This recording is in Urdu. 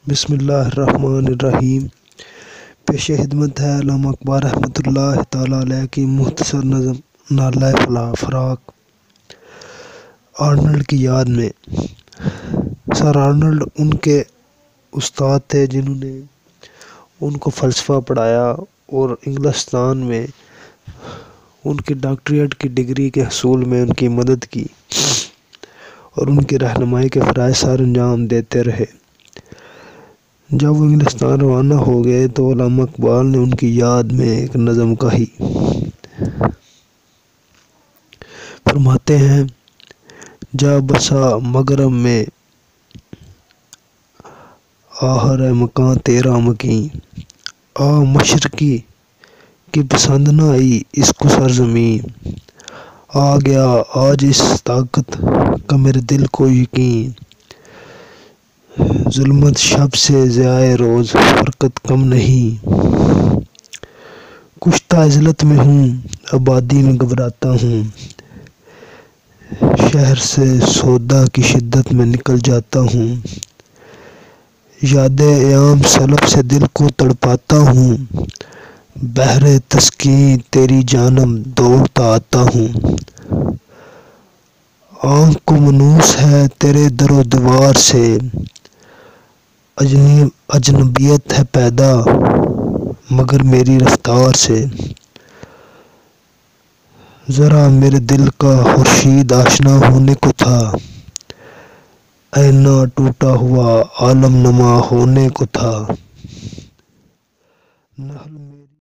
بسم اللہ الرحمن الرحیم۔ پیش خدمت ہے علامہ اقبال رحمۃ اللہ تعالیٰ علیہ کی مختصر نظم نالہ فراق آرنلڈ کی یاد میں۔ سر آرنلڈ ان کے استاد تھے جنہوں نے ان کو فلسفہ پڑھایا اور انگلستان میں ان کی ڈاکٹریٹ کی ڈگری کے حصول میں ان کی مدد کی اور ان کی رہنمائی کے فرائض سر انجام دیتے رہے۔ جب وہ انگلستان روانہ ہو گئے تو علامہ اقبال نے ان کی یاد میں ایک نظم کہی۔ فرماتے ہیں: جا بسا مغرب میں آہر ہے مکاں تیرا مکیں، آ مشرقی کی پسند نہ آئی اس کو سرزمین، آ گیا آج اس طاقت کا میرے دل کو یقین، ظلمت شب سے ضیائے روز فرقت کم نہیں، کشتہ عزلت میں ہوں آبادی میں گھبراتا ہوں، شہر سے سودا کی شدت میں نکل جاتا ہوں، یاد ایام سلف سے دل کو تڑپاتا ہوں، بحر تسکین تیری جانب دوڑتا آتا ہوں، آنکھ کو منوس ہے تیرے در و دیوار سے، اجنبیت ہے پیدا مگر میری رفتار سے، ذرا میرے دل کا خورشید آشنا ہونے کو تھا، آئینہ ٹوٹا ہوا عالم نما ہونے کو تھا۔